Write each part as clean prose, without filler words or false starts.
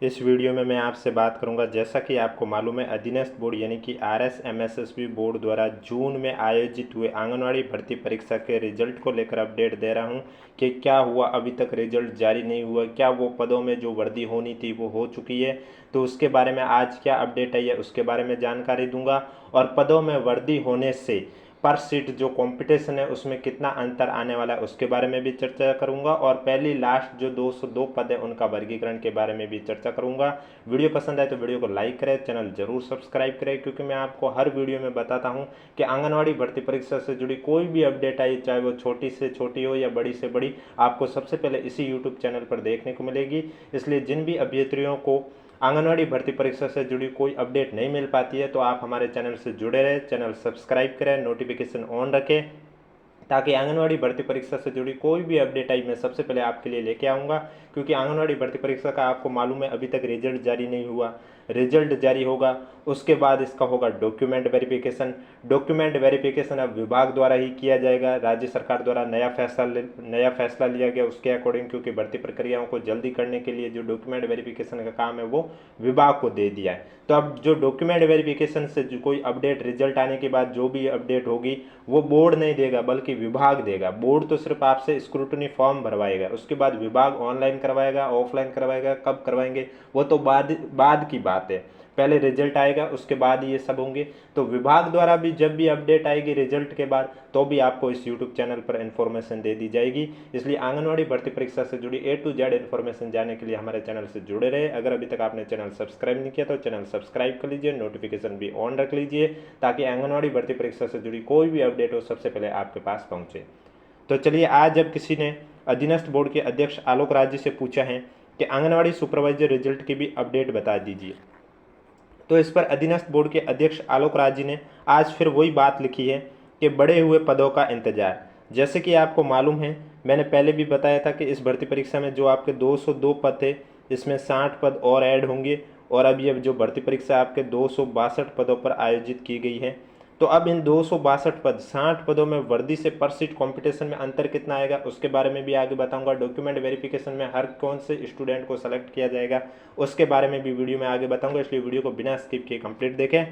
इस वीडियो में मैं आपसे बात करूंगा, जैसा कि आपको मालूम है, अधीनस्थ बोर्ड यानी कि RSMSSB बोर्ड द्वारा जून में आयोजित हुए आंगनवाड़ी भर्ती परीक्षा के रिजल्ट को लेकर अपडेट दे रहा हूं कि क्या हुआ। अभी तक रिजल्ट जारी नहीं हुआ, क्या वो पदों में जो वर्दी होनी थी वो हो चुकी है, तो उसके बारे में आज क्या अपडेट आई है उसके बारे में जानकारी दूंगा। और पदों में वर्दी होने से पर सीट जो कंपटीशन है उसमें कितना अंतर आने वाला है उसके बारे में भी चर्चा करूंगा। और पहली लास्ट जो 202 पद है उनका वर्गीकरण के बारे में भी चर्चा करूंगा। वीडियो पसंद आए तो वीडियो को लाइक करें, चैनल जरूर सब्सक्राइब करें, क्योंकि मैं आपको हर वीडियो में बताता हूं कि आंगनवाड़ी भर्ती परीक्षा से जुड़ी कोई भी अपडेट आई, चाहे वो छोटी से छोटी हो या बड़ी से बड़ी, आपको सबसे पहले इसी यूट्यूब चैनल पर देखने को मिलेगी। इसलिए जिन भी अभ्यर्थियों को आंगनवाड़ी भर्ती परीक्षा से जुड़ी कोई अपडेट नहीं मिल पाती है तो आप हमारे चैनल से जुड़े रहें, चैनल सब्सक्राइब करें, नोटिफिकेशन ऑन रखें, ताकि आंगनवाड़ी भर्ती परीक्षा से जुड़ी कोई भी अपडेट आई मैं सबसे पहले आपके लिए लेके आऊँगा। क्योंकि आंगनवाड़ी भर्ती परीक्षा का आपको मालूम है अभी तक रिजल्ट जारी नहीं हुआ। रिजल्ट जारी होगा उसके बाद इसका होगा डॉक्यूमेंट वेरिफिकेशन। डॉक्यूमेंट वेरिफिकेशन अब विभाग द्वारा ही किया जाएगा। राज्य सरकार द्वारा नया फैसला लिया गया उसके अकॉर्डिंग, क्योंकि भर्ती प्रक्रियाओं को जल्दी करने के लिए जो डॉक्यूमेंट वेरिफिकेशन का काम है वो विभाग को दे दिया है। तो अब जो डॉक्यूमेंट वेरिफिकेशन से जो कोई अपडेट रिजल्ट आने के बाद जो भी अपडेट होगी वो बोर्ड नहीं देगा बल्कि विभाग देगा। बोर्ड तो सिर्फ आपसे स्क्रूटनी फॉर्म भरवाएगा, उसके बाद विभाग ऑनलाइन करवाएगा, ऑफलाइन करवाएगा, कब करवाएंगे वो तो बाद की बात है। पहले रिजल्ट आएगा उसके बाद ये सब होंगे। तो विभाग द्वारा भी जब भी अपडेट आएगी रिजल्ट के बाद तो भी आपको इस यूट्यूब चैनल पर इन्फॉर्मेशन दे दी जाएगी। इसलिए आंगनवाड़ी भर्ती परीक्षा से जुड़ी A to Z इन्फॉर्मेशन जानने के लिए हमारे चैनल से जुड़े रहे। अगर अभी तक आपने चैनल सब्सक्राइब नहीं किया तो चैनल सब्सक्राइब कर लीजिए, नोटिफिकेशन भी ऑन रख लीजिए, ताकि आंगनवाड़ी भर्ती परीक्षा से जुड़ी कोई भी अपडेट हो सबसे पहले आपके पास पहुंचे। तो चलिए, आज जब किसी ने अधीनस्थ बोर्ड के अध्यक्ष आलोक राज जी से पूछा है कि आंगनवाड़ी सुपरवाइजर रिजल्ट की भी अपडेट बता दीजिए, तो इस पर अधीनस्थ बोर्ड के अध्यक्ष आलोक राज जी ने आज फिर वही बात लिखी है कि बढ़े हुए पदों का इंतजार। जैसे कि आपको मालूम है, मैंने पहले भी बताया था कि इस भर्ती परीक्षा में जो आपके 202 पद थे इसमें 60 पद और ऐड होंगे। और अब ये जो भर्ती परीक्षा आपके 262 पदों पर आयोजित की गई है, तो अब इन 262 पद 60 पदों में वर्दी से पर सीट कंपटीशन में अंतर कितना आएगा उसके बारे में भी आगे बताऊंगा। डॉक्यूमेंट वेरिफिकेशन में हर कौन से स्टूडेंट को सेलेक्ट किया जाएगा उसके बारे में भी वीडियो में आगे बताऊंगा, इसलिए वीडियो को बिना स्किप किए कंप्लीट देखें।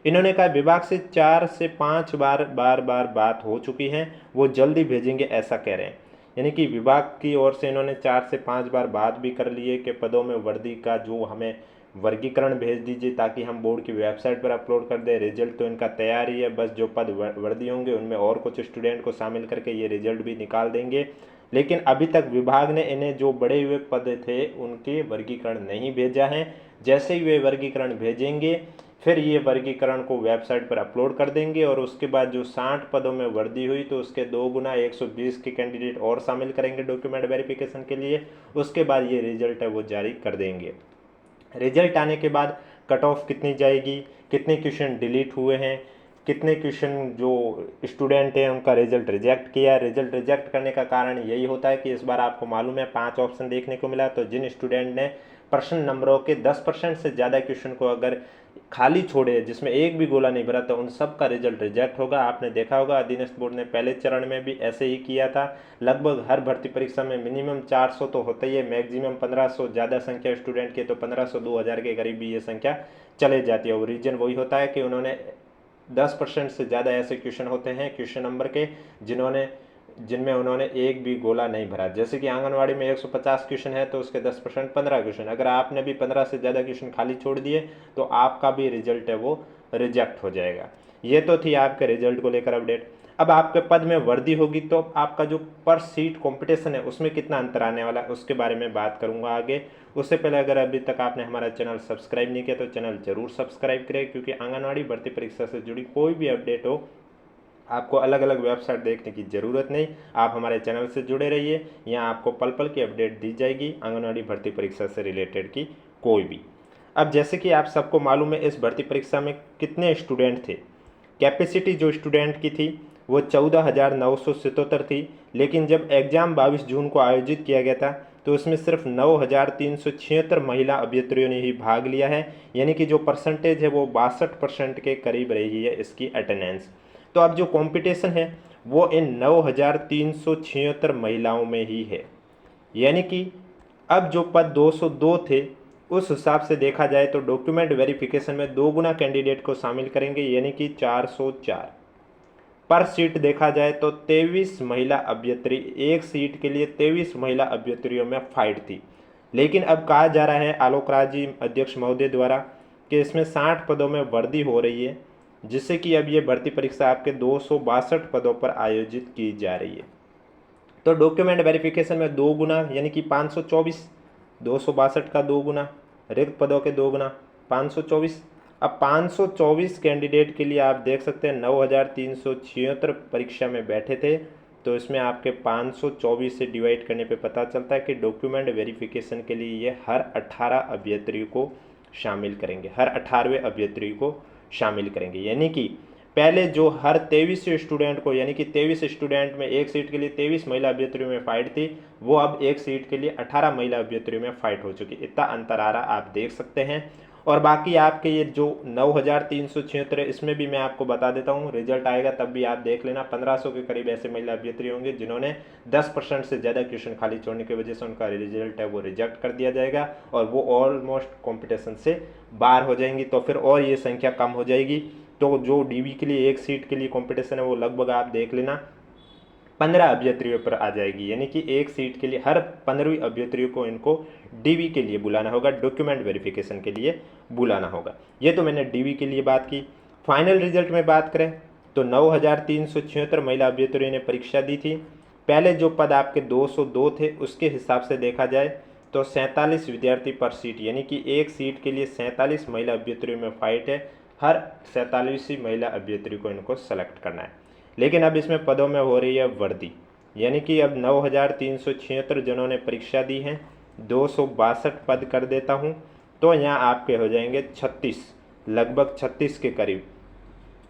इन्होंने कहा विभाग से 4 से 5 बार बात हो चुकी है, वो जल्दी भेजेंगे ऐसा कह रहे हैं। यानी कि विभाग की ओर से इन्होंने 4 से 5 बार बात भी कर ली है कि पदों में वर्दी का जो हमें वर्गीकरण भेज दीजिए ताकि हम बोर्ड की वेबसाइट पर अपलोड कर दें। रिजल्ट तो इनका तैयार ही है, बस जो पद वर्दी होंगे उनमें और कुछ स्टूडेंट को शामिल करके ये रिजल्ट भी निकाल देंगे। लेकिन अभी तक विभाग ने इन्हें जो बढ़े हुए पद थे उनके वर्गीकरण नहीं भेजा है। जैसे ही वे वर्गीकरण भेजेंगे फिर ये वर्गीकरण को वेबसाइट पर अपलोड कर देंगे, और उसके बाद जो 60 पदों में वर्दी हुई तो उसके 2 गुना 120 के कैंडिडेट और शामिल करेंगे डॉक्यूमेंट वेरिफिकेशन के लिए। उसके बाद ये रिजल्ट है वो जारी कर देंगे। रिजल्ट आने के बाद कट ऑफ कितनी जाएगी, कितने क्वेश्चन डिलीट हुए हैं, कितने क्वेश्चन जो स्टूडेंट हैं उनका रिजल्ट रिजेक्ट किया। रिजल्ट रिजेक्ट करने का कारण यही होता है कि इस बार आपको मालूम है 5 ऑप्शन देखने को मिला, तो जिन स्टूडेंट ने प्रश्न नंबरों के 10% से ज़्यादा क्वेश्चन को अगर खाली छोड़े जिसमें एक भी गोला नहीं भरा तो उन सब का रिजल्ट रिजेक्ट होगा। आपने देखा होगा अधीनस्थ बोर्ड ने पहले चरण में भी ऐसे ही किया था। लगभग हर भर्ती परीक्षा में मिनिमम 400 तो होता ही है, मैक्सिमम 1500, ज़्यादा संख्या स्टूडेंट की तो 1500 2000 के करीब भी ये संख्या चले जाती है। और रीजन वही होता है कि उन्होंने 10% से ज़्यादा ऐसे क्वेश्चन होते हैं क्वेश्चन नंबर के जिनमें उन्होंने एक भी गोला नहीं भरा। जैसे कि आंगनवाड़ी में 150 क्वेश्चन है तो उसके 10% 15 क्वेश्चन, अगर आपने भी 15 से ज़्यादा क्वेश्चन खाली छोड़ दिए तो आपका भी रिजल्ट है वो रिजेक्ट हो जाएगा। ये तो थी आपके रिजल्ट को लेकर अपडेट। अब आपके पद में वर्दी होगी तो आपका जो पर सीट कंपटीशन है उसमें कितना अंतर आने वाला है उसके बारे में बात करूंगा आगे। उससे पहले अगर अभी तक आपने हमारा चैनल सब्सक्राइब नहीं किया तो चैनल जरूर सब्सक्राइब करें, क्योंकि आंगनवाड़ी भर्ती परीक्षा से जुड़ी कोई भी अपडेट हो आपको अलग अलग वेबसाइट देखने की ज़रूरत नहीं, आप हमारे चैनल से जुड़े रहिए। यहाँ आपको पल पल की अपडेट दी जाएगी आंगनवाड़ी भर्ती परीक्षा से रिलेटेड की कोई भी। अब जैसे कि आप सबको मालूम है इस भर्ती परीक्षा में कितने स्टूडेंट थे। कैपेसिटी जो स्टूडेंट की थी वो 14,977 थी, लेकिन जब एग्ज़ाम 22 जून को आयोजित किया गया था तो उसमें सिर्फ 9,376 महिला अभ्यर्थियों ने ही भाग लिया है। यानी कि जो परसेंटेज है वो 62% के करीब रही है इसकी अटेंडेंस। तो अब जो कंपटीशन है वो इन 9,376 महिलाओं में ही है। यानी कि अब जो पद 202 थे उस हिसाब से देखा जाए तो डॉक्यूमेंट वेरिफिकेशन में 2 गुना कैंडिडेट को शामिल करेंगे, यानी कि 404। पर सीट देखा जाए तो 23 महिला अभ्यर्थी, एक सीट के लिए 23 महिला अभ्यर्थियों में फाइट थी। लेकिन अब कहा जा रहा है आलोक राज जी अध्यक्ष महोदय द्वारा कि इसमें 60 पदों में वृद्धि हो रही है, जिससे कि अब ये भर्ती परीक्षा आपके 262 पदों पर आयोजित की जा रही है। तो डॉक्यूमेंट वेरिफिकेशन में 2 गुना यानी कि 524, 262 का 2 गुना, रिक्त पदों के 2 गुना 524। अब 524 कैंडिडेट के लिए आप देख सकते हैं 9376 परीक्षा में बैठे थे, तो इसमें आपके 524 से डिवाइड करने पे पता चलता है कि डॉक्यूमेंट वेरिफिकेशन के लिए ये हर 18 अभ्यर्थियों को शामिल करेंगे, हर 18वें अभ्यर्थियों को शामिल करेंगे। यानी कि पहले जो हर 23 स्टूडेंट को, यानी कि 23 स्टूडेंट में एक सीट के लिए 23 महिला अभ्यर्थियों में फाइट थी, वो अब एक सीट के लिए 18 महिला अभ्यर्थियों में फाइट हो चुकी। इतना अंतर आ रहा आप देख सकते हैं। और बाकी आपके ये जो 9376 है, इसमें भी मैं आपको बता देता हूँ, रिजल्ट आएगा तब भी आप देख लेना। 1500 के करीब ऐसे महिला अभ्यर्थी होंगे जिन्होंने 10% से ज़्यादा क्वेश्चन खाली छोड़ने की वजह से उनका रिजल्ट है वो रिजेक्ट कर दिया जाएगा और वो ऑलमोस्ट कॉम्पिटिशन से बाहर हो जाएंगी। तो फिर और ये संख्या कम हो जाएगी। तो जो डीवी के लिए एक सीट के लिए कंपटीशन है वो लगभग आप देख लेना 15 अभ्यर्थियों पर आ जाएगी, यानी कि एक सीट के लिए हर 15वीं अभ्यर्थियों को इनको डीवी के लिए बुलाना होगा, डॉक्यूमेंट वेरिफिकेशन के लिए बुलाना होगा। ये तो मैंने डीवी के लिए बात की। फाइनल रिजल्ट में बात करें तो 9376 महिला अभ्यर्थियों ने परीक्षा दी थी। पहले जो पद आपके 202 थे उसके हिसाब से देखा जाए तो 47 विद्यार्थी पर सीट, यानी कि एक सीट के लिए 47 महिला अभ्यर्थियों में फाइट है। हर 47वीं महिला अभ्यर्थी को इनको सेलेक्ट करना है। लेकिन अब इसमें पदों में हो रही है वृद्धि, यानी कि अब 9376 जनों ने परीक्षा दी है, 262 पद कर देता हूँ तो यहाँ आपके हो जाएंगे 36, लगभग 36 के करीब,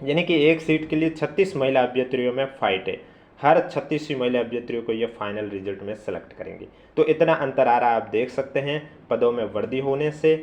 यानी कि एक सीट के लिए 36 महिला अभ्यर्थियों में फाइट है। हर 36वीं महिला अभ्यर्थियों को ये फाइनल रिजल्ट में सेलेक्ट करेंगे। तो इतना अंतर आ रहा आप देख सकते हैं पदों में वृद्धि होने से।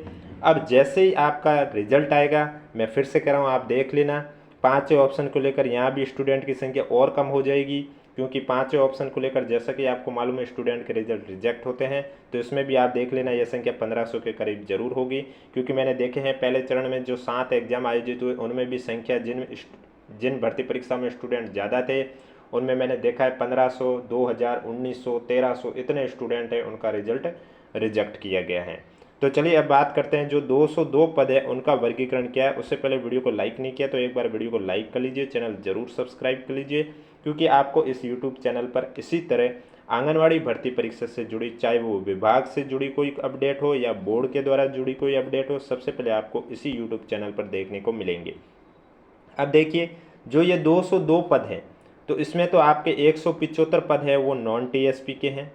अब जैसे ही आपका रिजल्ट आएगा, मैं फिर से कह रहा हूँ आप देख लेना, 5वें ऑप्शन को लेकर यहाँ भी स्टूडेंट की संख्या और कम हो जाएगी, क्योंकि 5वें ऑप्शन को लेकर जैसा कि आपको मालूम है स्टूडेंट के रिजल्ट रिजेक्ट होते हैं। तो इसमें भी आप देख लेना यह संख्या 1500 के करीब जरूर होगी, क्योंकि मैंने देखे हैं पहले चरण में जो 7 एग्जाम आयोजित हुए उनमें भी संख्या जिन भर्ती परीक्षा में स्टूडेंट ज़्यादा थे उनमें मैंने देखा है 1500, 2000, 1900, 1300 इतने स्टूडेंट हैं उनका रिजल्ट रिजेक्ट किया गया है। तो चलिए अब बात करते हैं जो 202 पद है उनका वर्गीकरण क्या है। उससे पहले वीडियो को लाइक नहीं किया तो एक बार वीडियो को लाइक कर लीजिए, चैनल जरूर सब्सक्राइब कर लीजिए, क्योंकि आपको इस यूट्यूब चैनल पर इसी तरह आंगनवाड़ी भर्ती परीक्षा से जुड़ी, चाहे वो विभाग से जुड़ी कोई अपडेट हो या बोर्ड के द्वारा जुड़ी कोई अपडेट हो, सबसे पहले आपको इसी यूट्यूब चैनल पर देखने को मिलेंगे। अब देखिए जो ये 202 पद हैं तो इसमें तो आपके 175 पद है वो नॉन टीएसपी के हैं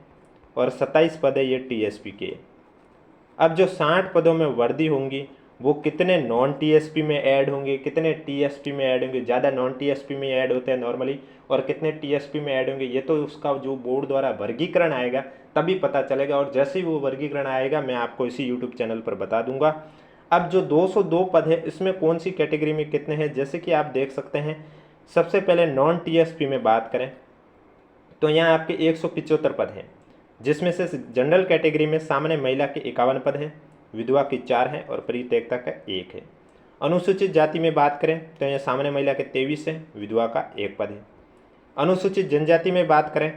और 27 पद है ये टीएसपी के। अब जो 60 पदों में वृद्धि होंगी वो कितने नॉन टीएसपी में ऐड होंगे, कितने टीएसपी में ऐड होंगे, ज़्यादा नॉन टीएसपी में ऐड होते हैं नॉर्मली, और कितने टीएसपी में ऐड होंगे, ये तो उसका जो बोर्ड द्वारा वर्गीकरण आएगा तभी पता चलेगा। और जैसे ही वो वर्गीकरण आएगा मैं आपको इसी यूट्यूब चैनल पर बता दूंगा। अब जो 202 पद है इसमें कौन सी कैटेगरी में कितने हैं, जैसे कि आप देख सकते हैं सबसे पहले नॉन टीएसपी में बात करें तो यहाँ आपके 175 पद हैं, जिसमें से जनरल कैटेगरी में सामान्य महिला के 51 पद हैं, विधवा की 4 हैं और परित्यक्ता का 1 है। अनुसूचित जाति में बात करें तो यहाँ सामान्य महिला के 23 हैं, विधवा का 1 पद है। अनुसूचित जनजाति में बात करें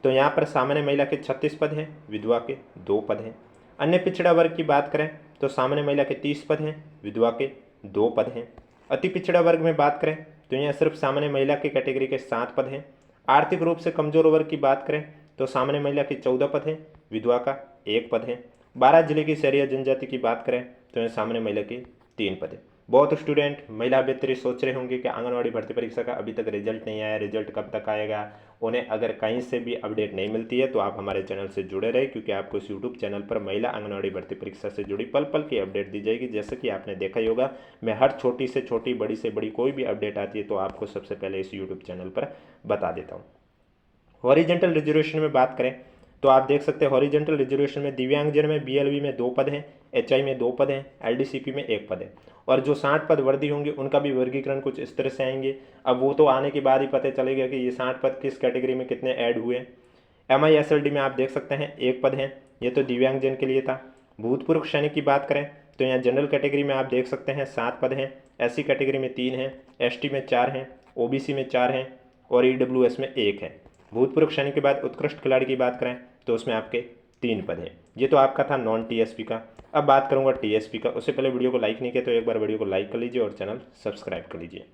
तो यहाँ पर सामान्य महिला के 36 पद हैं, विधवा के 2 पद हैं। अन्य पिछड़ा वर्ग की बात करें तो सामान्य महिला के 30 पद हैं, विधवा के 2 पद हैं। अति पिछड़ा वर्ग में बात करें तो यहाँ सिर्फ सामान्य महिला की कैटेगरी के 7 पद हैं। आर्थिक रूप से कमजोर वर्ग की बात करें तो सामान्य महिला के 14 पद हैं, विधवा का 1 पद है। 12 जिले की शहरी जनजाति की बात करें तो यहाँ सामान्य महिला के 3 पद है। बहुत स्टूडेंट महिला अभ्यर्थी सोच रहे होंगे कि आंगनवाड़ी भर्ती परीक्षा का अभी तक रिजल्ट नहीं आया, रिजल्ट कब तक आएगा। उन्हें अगर कहीं से भी अपडेट नहीं मिलती है तो आप हमारे चैनल से जुड़े रहे, क्योंकि आपको इस यूट्यूब चैनल पर महिला आंगनवाड़ी भर्ती परीक्षा से जुड़ी पल पल की अपडेट दी जाएगी। जैसे कि आपने देखा ही होगा मैं हर छोटी से छोटी, बड़ी से बड़ी कोई भी अपडेट आती है तो आपको सबसे पहले इस यूट्यूब चैनल पर बता देता हूँ। हॉरिजेंटल रिजर्वेशन में बात करें तो आप देख सकते हैं हॉरिजेंटल रिजर्वेशन में दिव्यांगजन में बीएलवी में 2 पद हैं, एचआई में 2 पद हैं, एलडीसीपी में 1 पद है। और जो 60 पद वर्दी होंगे उनका भी वर्गीकरण कुछ इस तरह से आएंगे। अब वो तो आने के बाद ही पता चलेगा कि ये 60 पद किस कैटेगरी में कितने ऐड हुए। एमआईएसएलडी में आप देख सकते हैं 1 पद है, ये तो दिव्यांगजन के लिए था। भूतपूर्व सैनिक की बात करें तो यहाँ जनरल कैटेगरी में आप देख सकते हैं 7 पद हैं, SC कैटेगरी में 3 हैं, ST में 4 हैं, OBC में 4 हैं और EWS में 1 है। भूतपूर्व सैनिक के बाद उत्कृष्ट खिलाड़ी की बात करें तो उसमें आपके 3 पद हैं। ये तो आपका था नॉन TSP का। अब बात करूँगा TSP का। उससे पहले वीडियो को लाइक नहीं किया तो एक बार वीडियो को लाइक कर लीजिए और चैनल सब्सक्राइब कर लीजिए।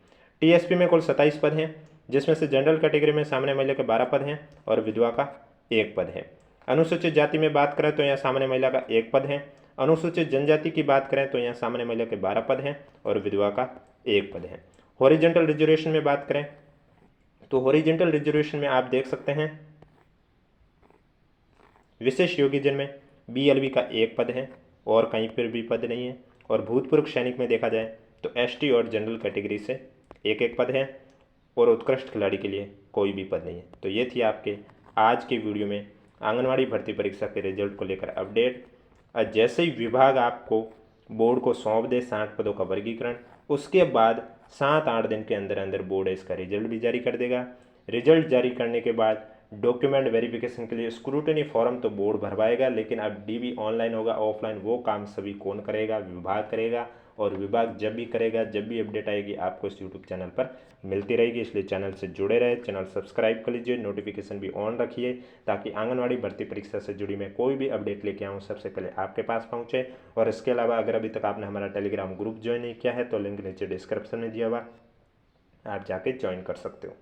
TSP में कुल 27 पद हैं, जिसमें से जनरल कैटेगरी में सामान्य महिला के 12 पद हैं और विधवा का 1 पद है। अनुसूचित जाति में बात करें तो यहाँ सामान्य महिला का 1 पद है। अनुसूचित जनजाति की बात करें तो यहाँ सामान्य महिला के 12 पद हैं और विधवा का 1 पद है। हॉरिजॉन्टल रिजर्वेशन में बात करें तो हॉरिजॉन्टल रिजर्वेशन में आप देख सकते हैं विशेष योग्यजन में BLB का 1 पद है और कहीं पर भी पद नहीं है। और भूतपूर्व सैनिक में देखा जाए तो ST और जनरल कैटेगरी से 1-1 पद है और उत्कृष्ट खिलाड़ी के लिए कोई भी पद नहीं है। तो ये थी आपके आज की वीडियो में आंगनवाड़ी भर्ती परीक्षा के रिजल्ट को लेकर अपडेट। जैसे ही विभाग आपको बोर्ड को सौंप दे 60 पदों का वर्गीकरण, उसके बाद 7-8 दिन के अंदर अंदर बोर्ड इसका रिजल्ट भी जारी कर देगा। रिजल्ट जारी करने के बाद डॉक्यूमेंट वेरिफिकेशन के लिए स्क्रूटनी फॉर्म तो बोर्ड भरवाएगा, लेकिन अब DB ऑनलाइन होगा ऑफलाइन वो काम सभी कौन करेगा? विभाग करेगा। और विभाग जब भी करेगा, जब भी अपडेट आएगी आपको इस यूट्यूब चैनल पर मिलती रहेगी। इसलिए चैनल से जुड़े रहे, चैनल सब्सक्राइब कर लीजिए, नोटिफिकेशन भी ऑन रखिए ताकि आंगनवाड़ी भर्ती परीक्षा से जुड़ी मैं कोई भी अपडेट लेके आऊँ सबसे पहले आपके पास पहुँचे। और इसके अलावा अगर अभी तक आपने हमारा टेलीग्राम ग्रुप ज्वाइन नहीं किया है तो लिंक नीचे डिस्क्रिप्शन में दिया हुआ, आप जाके ज्वाइन कर सकते हो।